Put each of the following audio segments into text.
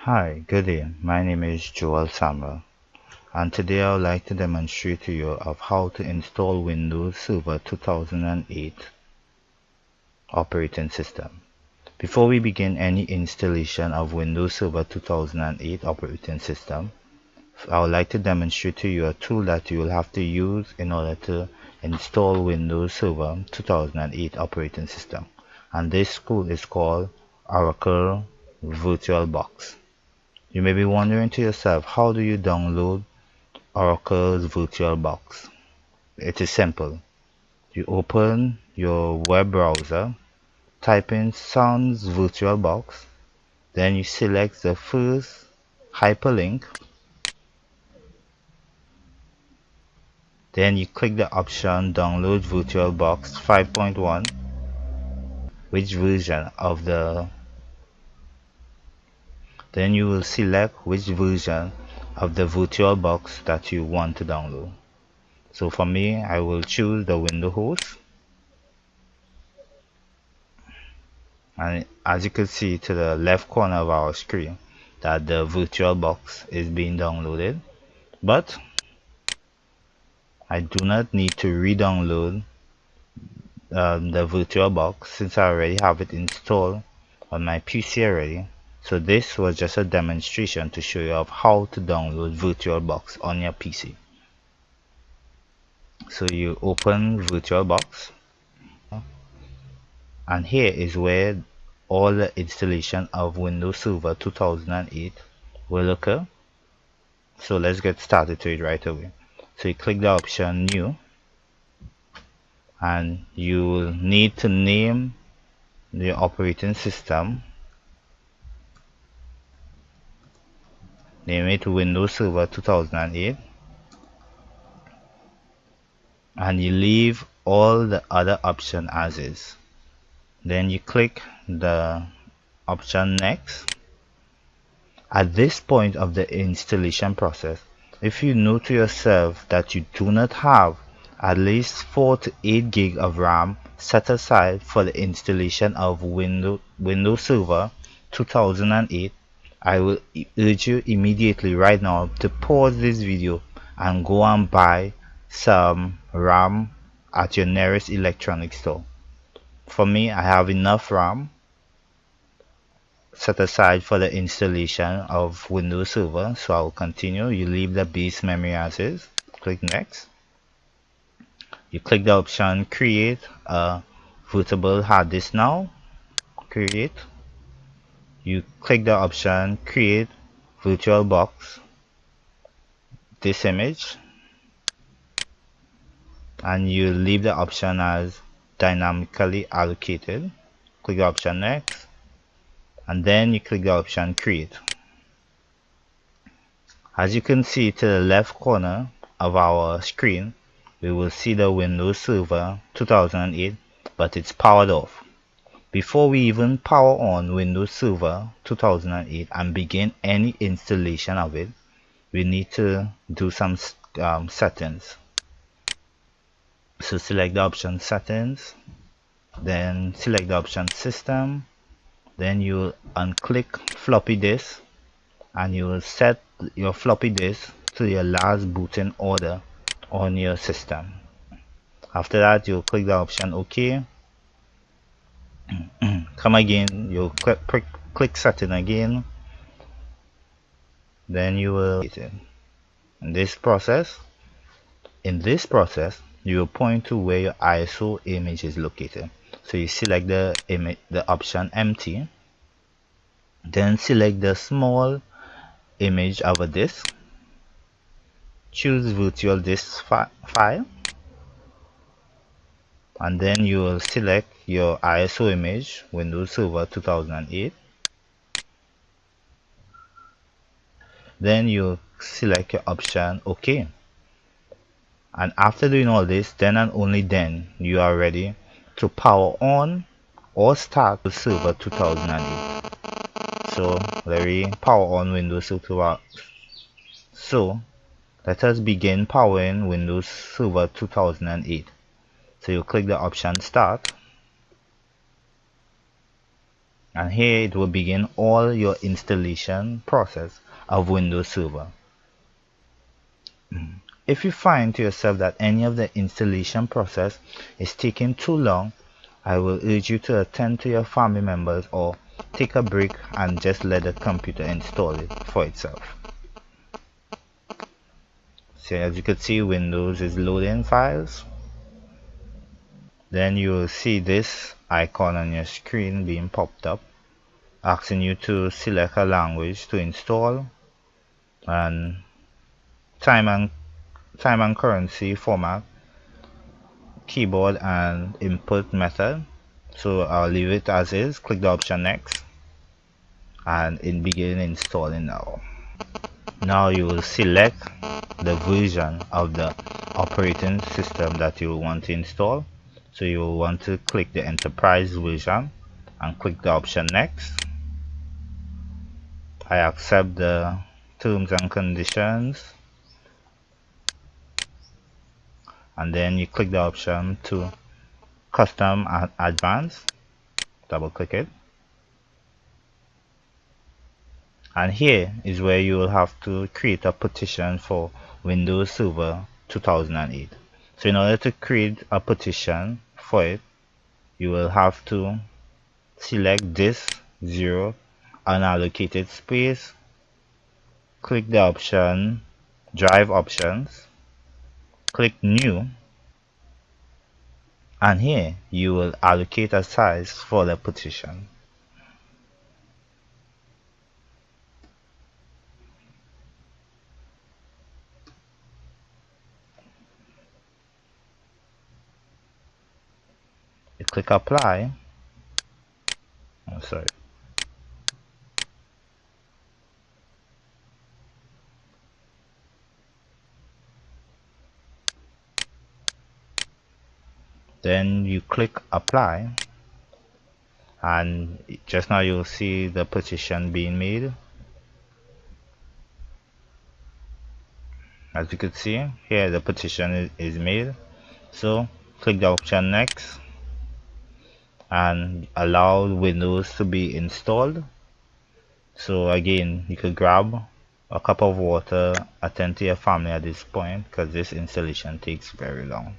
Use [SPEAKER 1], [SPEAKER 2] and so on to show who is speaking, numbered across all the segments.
[SPEAKER 1] Hi, good day. My name is Joel Samuel, and today I would like to demonstrate to you of how to install Windows Server 2008 operating system. Before we begin any installation of Windows Server 2008 operating system, I would like to demonstrate to you a tool that you will have to use in order to install Windows Server 2008 operating system. And this tool is called Oracle VirtualBox. You may be wondering to yourself, how do you download Oracle's VirtualBox? It is simple. You open your web browser, type in Sans VirtualBox, then you select the first hyperlink, then you click the option Download VirtualBox 5.1, which version of the then you will select which version of the VirtualBox that you want to download. So for me, I will choose the Windows host. And as you can see to the left corner of our screen that the VirtualBox is being downloaded, but I do not need to re-download the VirtualBox since I already have it installed on my PC already. So this was just a demonstration to show you of how to download VirtualBox on your PC. So you open VirtualBox, and here is where all the installation of Windows Server 2008 will occur. So let's get started to it right away. So you click the option New, and you will need to name the operating system. Name it Windows Server 2008, and you leave all the other options as is. Then you click the option Next. At this point of the installation process, if you know to yourself that you do not have at least 4 to 8 gig of RAM set aside for the installation of Windows Server 2008, I will urge you immediately right now to pause this video and go and buy some RAM at your nearest electronics store. For me, I have enough RAM set aside for the installation of Windows Server, so I will continue. You leave the base memory as is, click Next. You click the option Create a Bootable Hard Disk Now, Create. You click the option Create VirtualBox, this image, and you leave the option as Dynamically Allocated. Click the option Next, and then you click the option Create. As you can see to the left corner of our screen, we will see the Windows Server 2008, but it's powered off. Before we even power on Windows Server 2008 and begin any installation of it, we need to do some settings. So select the option Settings, then select the option System, then you will unclick Floppy Disk, and you will set your floppy disk to your last booting order on your system. After that, you'll click the option OK. Come again, you'll click Setting again, then you will in this process you will point to where your ISO image is located. So you select the image, the option Empty, then select the small image of a disk, choose virtual disk file, and then you will select your ISO image, Windows Server 2008. Then you select your option OK. And after doing all this, then and only then you are ready to power on or start the Server 2008. So let me power on Windows Server. So let us begin powering Windows Server 2008. So you click the option Start. and here it will begin all your installation process of Windows Server. If you find to yourself that any of the installation process is taking too long, I will urge you to attend to your family members or take a break and just let the computer install it for itself. So as you can see, Windows is loading files. Then you will see this icon on your screen being popped up, asking you to select a language to install, and time and currency format, keyboard and input method. So I'll leave it as is. Click the option next and it begin installing now. Now you will select the version of the operating system that you want to install. So you will want to click the enterprise version and click the option next. I accept the terms and conditions, and then you click the option to custom and advanced, double click it, and here is where you will have to create a partition for Windows Server 2008. So in order to create a partition for it, you will have to select this 0 unallocated space, click the option drive options, click new, and here you will allocate a size for the partition. You click apply. Oh, sorry. Then you click apply, and just now you'll see the partition being made. As you can see here, the partition is made. So click the option next and allow Windows to be installed. So again, you could grab a cup of water, attend to your family at this point because this installation takes very long.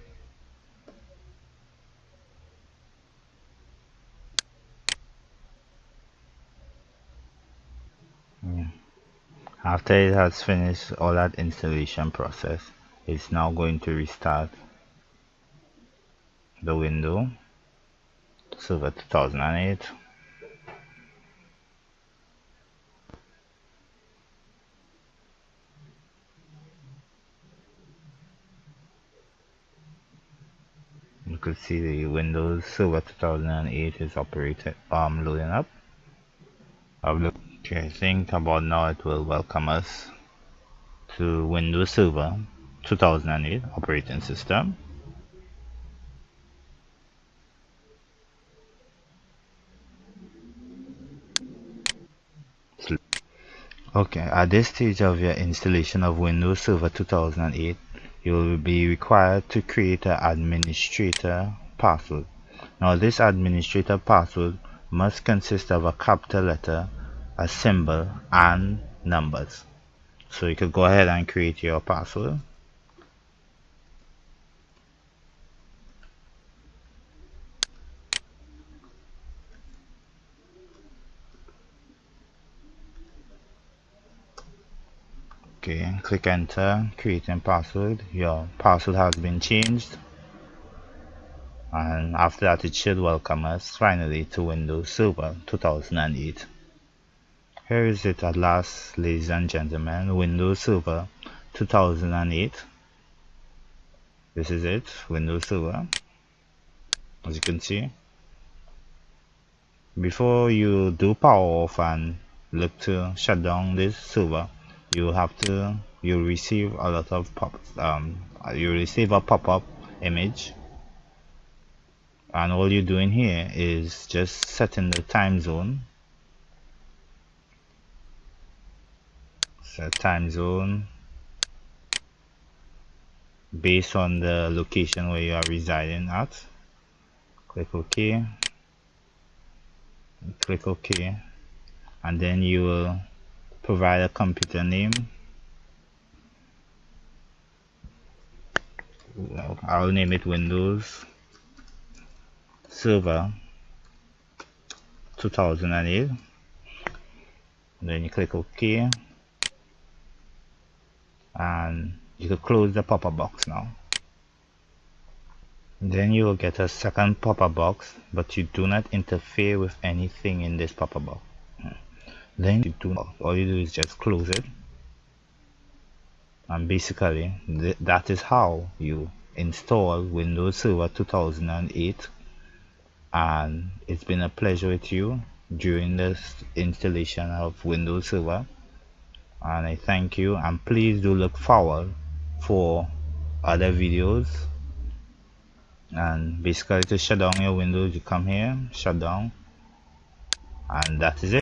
[SPEAKER 1] After it has finished all that installation process, it's now going to restart the window Server 2008. You could see the Windows Server 2008 is loading up. Okay, I think about now it will welcome us to Windows Server 2008 operating system. Okay, at this stage of your installation of Windows Server 2008, you will be required to create an administrator password. Now this administrator password must consist of a capital letter, a symbol, and numbers. So you could go ahead and create your password. Okay, click enter, creating password. Your password has been changed, and after that it should welcome us finally to Windows Server 2008. Here is it at last, ladies and gentlemen, Windows Server 2008. This is it, Windows Server, as you can see. Before you do power off and look to shut down this server, you'll receive a lot of you'll receive a pop-up image, and all you're doing here is just setting the time zone. Set time zone based on the location where you are residing at. Click OK. click OK, and then you will provide a computer name. I'll name it Windows Server 2008. Then you click OK, and you can close the pop-up box now. Then you will get a second pop-up box, but you do not interfere with anything in this pop-up box. Then all you do is just close it, and basically that is how you install Windows Server 2008. And it's been a pleasure with you during this installation of Windows Server, and I thank you, and please do look forward for other videos. And basically, to shut down your Windows, you come here, shut down, and that is it.